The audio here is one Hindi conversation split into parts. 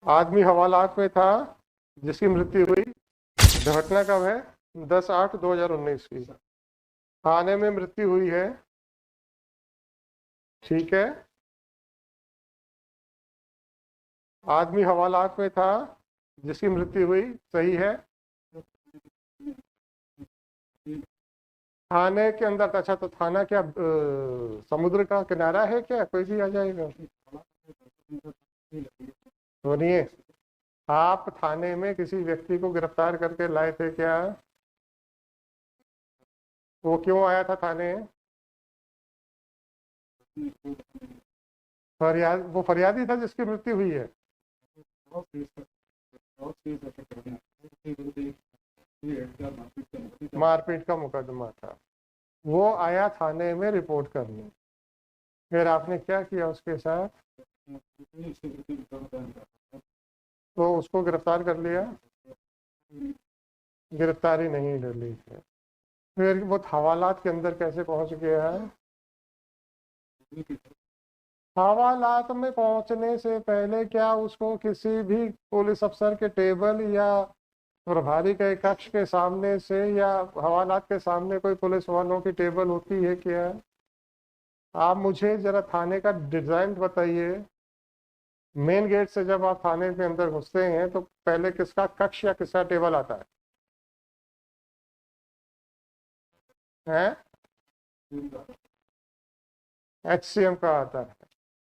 आदमी हवालात में था जिसकी मृत्यु हुई। घटना कब है? 10/8/2019 की। थाने में मृत्यु हुई है। ठीक है। आदमी हवालात में था जिसकी मृत्यु हुई। सही है। थाने के अंदर था। अच्छा, तो थाना क्या समुद्र का किनारा है क्या? कोई भी आ जाएगा? सुनिए, आप थाने में किसी व्यक्ति को गिरफ्तार करके लाए थे क्या? वो क्यों आया था थाने? वो फरियादी था जिसकी मृत्यु हुई है। मारपीट का मुकदमा था। वो आया थाने में रिपोर्ट करने। फिर आपने क्या किया उसके साथ? तो उसको गिरफ्तार कर लिया? गिरफ्तारी नहीं डली है। फिर वो हवालात के अंदर कैसे पहुंच गया है? हवालात में पहुंचने से पहले क्या उसको किसी भी पुलिस अफसर के टेबल या प्रभारी के कक्ष के सामने से या हवालात के सामने कोई पुलिस वालों की टेबल होती है क्या? आप मुझे जरा थाने का डिजाइन बताइए। मेन गेट से जब आप थाने के अंदर घुसते हैं तो पहले किसका कक्ष या किसका टेबल आता है? हैं? HCM का आता है।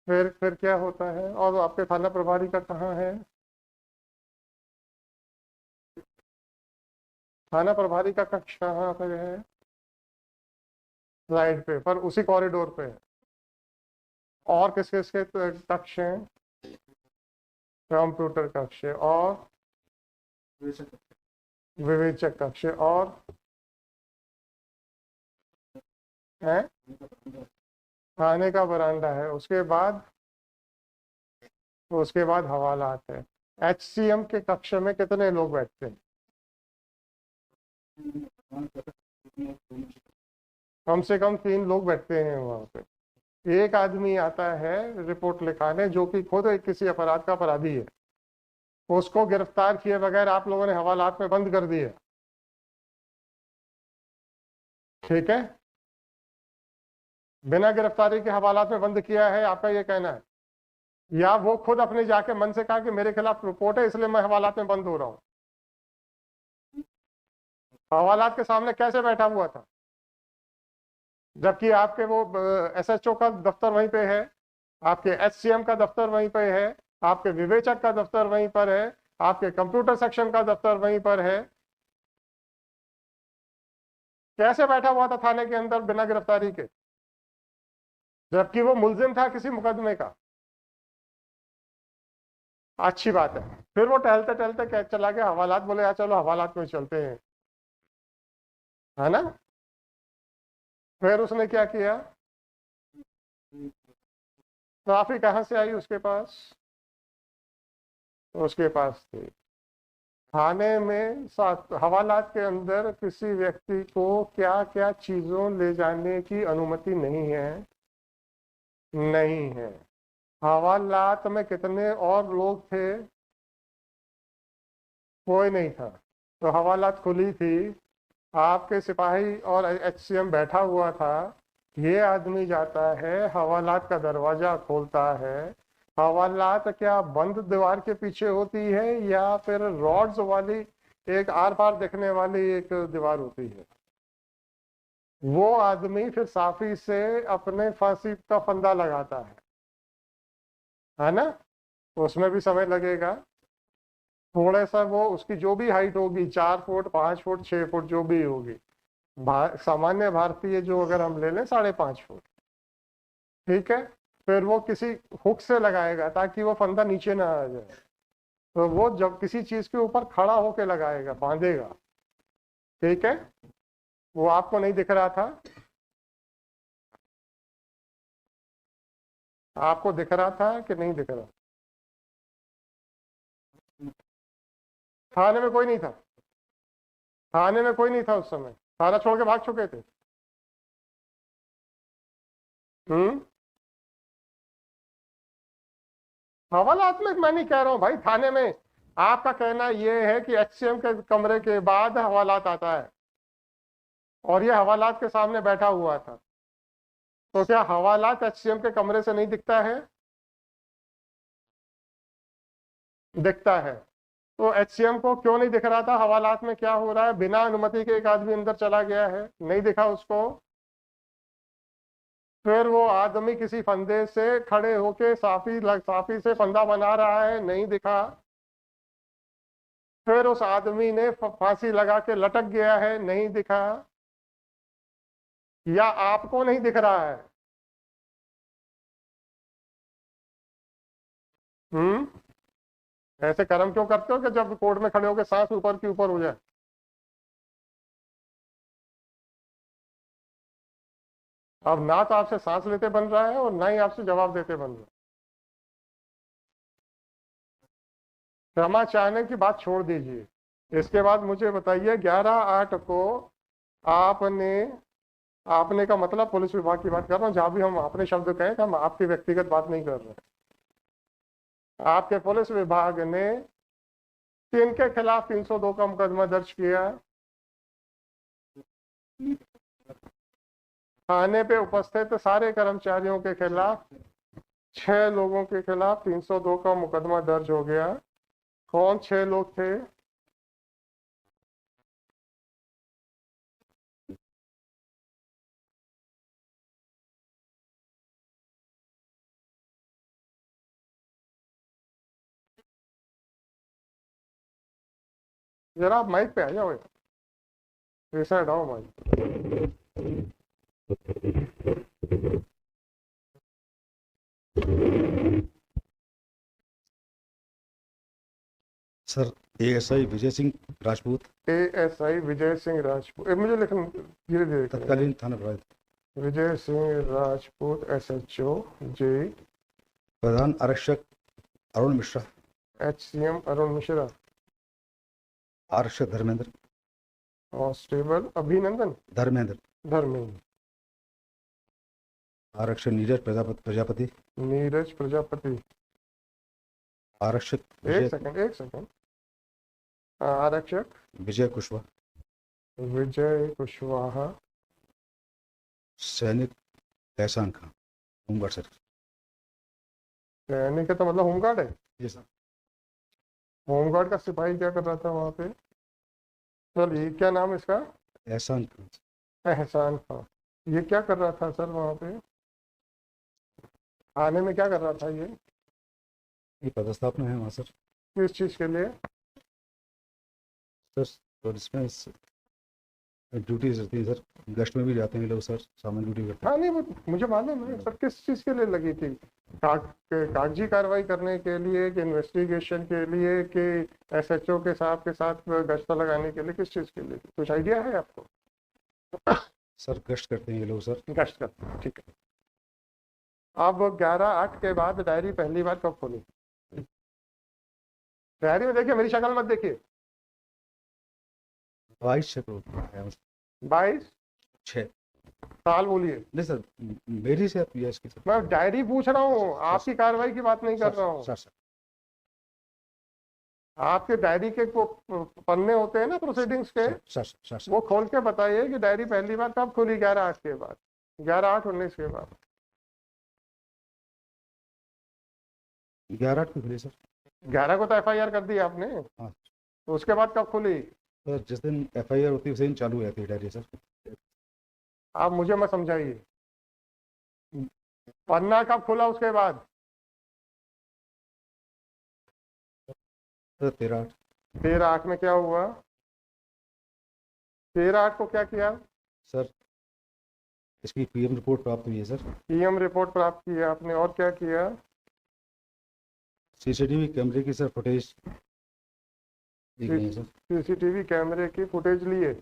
फिर क्या होता है? और आपके थाना प्रभारी का कहाँ है? थाना प्रभारी का कक्ष कहाँ पर है? राइट पे, पर उसी कॉरिडोर पे है। और किस किस के कक्ष हैं? कंप्यूटर कक्ष है और विवेचक कक्ष है और है थाने का बरामदा है। उसके बाद हवालात है। HCM के कक्ष में कितने लोग बैठते हैं? कम से कम 3 लोग बैठते हैं वहां पे। एक आदमी आता है रिपोर्ट लिखाने जो कि खुद किसी अपराध का अपराधी है। उसको गिरफ्तार किए बगैर आप लोगों ने हवालात में बंद कर दिए। ठीक है। बिना गिरफ्तारी के हवालात में बंद किया है, आपका ये कहना है? या वो खुद अपने जाके मन से कहा कि मेरे खिलाफ रिपोर्ट है इसलिए मैं हवालात में बंद हो रहा हूं? हवालात के सामने कैसे बैठा हुआ था जबकि आपके वो SHO का दफ्तर वहीं पे है, आपके HCM का दफ्तर वहीं पे है, आपके विवेचक का दफ्तर वहीं पर है, आपके कंप्यूटर सेक्शन का दफ्तर वहीं पर है? कैसे बैठा हुआ था थाने के अंदर बिना गिरफ्तारी के जबकि वो मुलजिम था किसी मुकदमे का? अच्छी बात है। फिर वो टहलते टहलते चला गया हवालात। बोले यार चलो हवालात में चलते हैं, है ना? फिर उसने क्या किया? ट्रॉफी कहाँ से आई उसके पास? उसके पास थी। थाने में हवालात के अंदर किसी व्यक्ति को क्या क्या चीजों ले जाने की अनुमति नहीं है? नहीं है। हवालात में कितने और लोग थे? कोई नहीं था। तो हवालात खुली थी, आपके सिपाही और HCM बैठा हुआ था। ये आदमी जाता है हवालात का दरवाजा खोलता है। हवालात क्या बंद दीवार के पीछे होती है या फिर रॉड्स वाली एक आर पार देखने वाली एक दीवार होती है? वो आदमी फिर साफी से अपने फांसी का फंदा लगाता है ना? उसमें भी समय लगेगा। थोड़ा सा वो उसकी जो भी हाइट होगी, 4 फुट 5 फुट 6 फुट जो भी होगी, सामान्य भारतीय जो अगर हम ले लें 5.5 फुट। ठीक है। फिर वो किसी हुक से लगाएगा ताकि वो फंदा नीचे ना आ जाए। तो वो जब किसी चीज के ऊपर खड़ा होके लगाएगा, बांधेगा। ठीक है। वो आपको नहीं दिख रहा था? आपको दिख रहा था कि नहीं दिख रहा? थाने में कोई नहीं था? थाने में कोई नहीं था उस समय? थाना छोड़ के भाग चुके थे? हम्म। हवालात में मैं नहीं कह रहा हूँ भाई, थाने में आपका कहना ये है कि एचसीएम के कमरे के बाद हवालात आता है और ये हवालात के सामने बैठा हुआ था, तो क्या हवालात एचसीएम के कमरे से नहीं दिखता है? दिखता है। तो एचसीएम को क्यों नहीं दिख रहा था हवालात में क्या हो रहा है? बिना अनुमति के एक आदमी अंदर चला गया है, नहीं दिखा उसको। फिर वो आदमी किसी फंदे से खड़े होके साफी से फंदा बना रहा है, नहीं दिखा। फिर उस आदमी ने फांसी लगा के लटक गया है, नहीं दिखा। या आपको नहीं दिख रहा है? हम्म। ऐसे कर्म क्यों करते हो कि जब कोर्ट में खड़े होकर सांस ऊपर की ऊपर हो जाए? अब ना तो आपसे सांस लेते बन रहा है और ना ही आपसे जवाब देते बन रहा है। क्षमा चाहने की बात छोड़ दीजिए। इसके बाद मुझे बताइए 11/8 को आपने आपने का मतलब पुलिस विभाग की बात कर रहा हूँ, जहां भी हम अपने शब्द कहें हम आपकी व्यक्तिगत बात नहीं कर रहे। आपके पुलिस विभाग ने किनके खिलाफ 302 का मुकदमा दर्ज किया? थाने पे उपस्थित सारे कर्मचारियों के खिलाफ, 6 लोगों के खिलाफ 302 का मुकदमा दर्ज हो गया। कौन 6 लोग थे? जरा आप माइक पे आ जाओ, ऐसा हटाओ mic. Sir ASI Vijay Singh Rajput, ASI Vijay Singh Rajput, मुझे लिखना धीरे धीरे करें। तत्कालीन थाना प्रभारी। विजय सिंह राजपूत एसएचओ जी। प्रधान आरक्षक अरुण मिश्रा, एचसीएम अरुण मिश्रा। आरक्षक धर्मेंद्र, कांस्टेबल अभिनंदन धर्मेंद्र, धर्मेंद्र। आरक्षक नीरज प्रजापति, नीरज प्रजापति। आरक्षक एक सेकंड। आरक्षक विजय कुशवाहा, विजय कुशवाहा। सैनिक एहसान खान, होमगार्ड सर। सैनिक का तो मतलब होमगार्ड है? जी सर। होमगार्ड का सिपाही क्या कर रहा था वहां पे? चलिए, क्या नाम है इसका? एहसान खान। एहसान खान। ये क्या कर रहा था सर वहां पे? आने में क्या कर रहा था ये पदस्थापना है वहाँ सर। किस चीज के लिए? सर और इसमें ड्यूटीज रहती है सर, गश्त में भी जाते हैं लोग सर, सामान ड्यूटी करते हैं। हाँ नहीं, वो मुझे मालूम है सर। किस चीज के लिए लगी थी? कागजी कार्रवाई करने के लिए कि इन्वेस्टिगेशन के लिए कि एसएचओ के साहब के साथ गश्त लगाने के लिए? किस चीज के लिए? कुछ आइडिया है आपको? सर गश्त करते हैं ये लोग सर। गश्त करते हैं, ठीक है। अब 11/8 के बाद डायरी पहली बार कब खोली? डायरी में देखिए, मेरी शक्ल मत देखिए। 22/6 साल बोलिए। नहीं सर, मेरी से आप यस की सर। मैं डायरी पूछ रहा हूँ, आपकी कार्रवाई की बात नहीं कर रहा हूँ। सर आपके डायरी के पन्ने होते हैं ना प्रोसीडिंग्स के, सर वो खोल के बताइए कि डायरी पहली बार कब खुली 11/8 के बाद, 11/8/19 के बाद। 11/8 को खुली सर। 11 को तो एफआईआर कर दी आपने। हाँ। तो उसके बाद कब खुली? सर जिस दिन एफआईआर होती है उस दिन चालू हो जाती है डायरी सर। आप मुझे मत समझाइए। पन्ना कब खुला उसके बाद? सर 13/8। 13/8 में क्या हुआ? 13/8 को क्या किया? सर इसकी पीएम रिपोर्ट प्राप्त हुई है सर। पीएम रिपोर्ट प्राप्त की आपने, और क्या किया? सीसीटीवी कैमरे की सर फुटेज ली गई है सर। सीसीटीवी कैमरे की फुटेज लिए?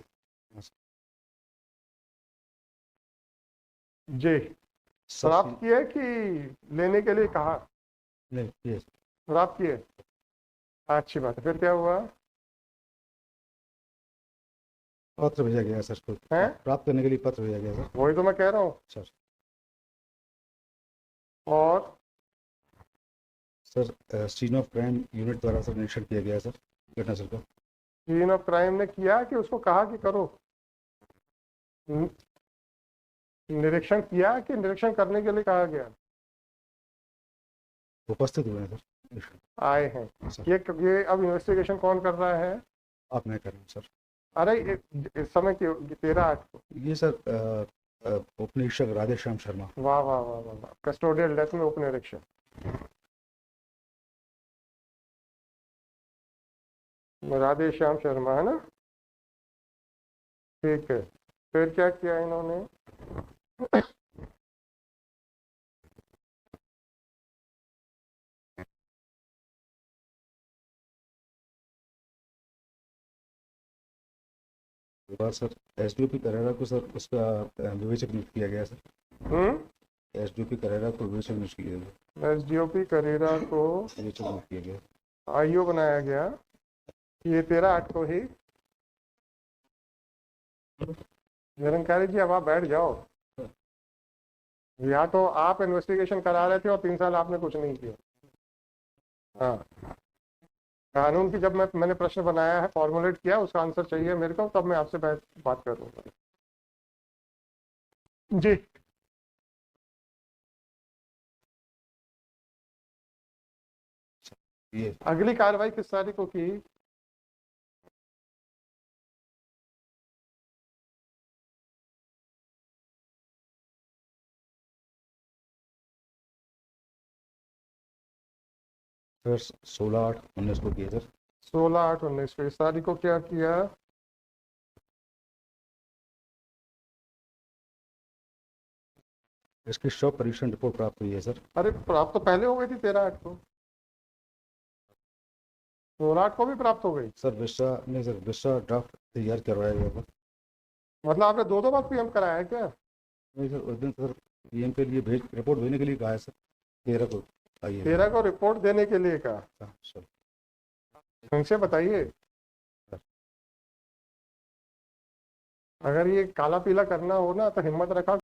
जी। प्राप्त किए कि लेने के लिए कहा? नहीं ये प्राप्त किए। अच्छी बात है। फिर क्या हुआ? पत्र भेजा गया सर को, प्राप्त करने के लिए पत्र भेजा गया सर। वही तो मैं कह रहा हूँ सर। और sir scene of crime unit द्वारा सर निरीक्षण किया गया है सर घटनास्थल का। सीन ऑफ क्राइम ने किया कि उसको कहा कि करो? निरीक्षण किया कि निरीक्षण करने के लिए कहा गया? उपस्थित हुए हैं सर। आए हैं। सर ये अब इन्वेस्टिगेशन कौन कर रहा है? आप मैं कर रहा हूँ सर। अरे इस समय की 13/8 को। ये सर उप निरीक्षक राधेश्याम शर्मा। वाह वाह वाह वाह वाह, कस्टोडियल डेथ में उप निरीक्षक राधेश्याम शर्मा है ना? ठीक है, फिर क्या किया इन्होंने? के बाद सर एसडीओपी करेरा को सर उसका विवेचक नियुक्त किया गया सर। एसडीओपी करेरा को विवेचक नियुक्त किया गया। एसडीओपी करेरा को विवेचक नियुक्त किया गया। आईओ बनाया गया। ये 13/8 को ही। निरंकारी जी अब आप बैठ जाओ। या तो आप इन्वेस्टिगेशन करा रहे थे और 3 साल आपने कुछ नहीं किया। हाँ, कानून की जब मैंने प्रश्न बनाया है, फॉर्मुलेट किया, उसका आंसर चाहिए मेरे को, तब मैं आपसे बात करूंगा। जी ये अगली कार्रवाई किस तारीख को की? सर 16/8/19 को किया सर। 16/8/19 को। इस तारीख को क्या किया? इसकी शव परीक्षण रिपोर्ट प्राप्त हुई है सर। अरे प्राप्त तो पहले हो गई थी 13/8 को। 16/8 को भी प्राप्त हो गई। सर विश्वा नहीं सर, विश्वा ड्राफ्ट तैयार करवाया गया था। मतलब आपने दो बार पीएम कराया है क्या? नहीं सर, उस दिन सर पीएम के लिए रिपोर्ट भेजने के लिए कहा है सर। 13 को आइए। 13 को रिपोर्ट देने के लिए कहा। हाँ सर। उनसे बताइए, अगर ये काला पीला करना हो ना तो हिम्मत रखा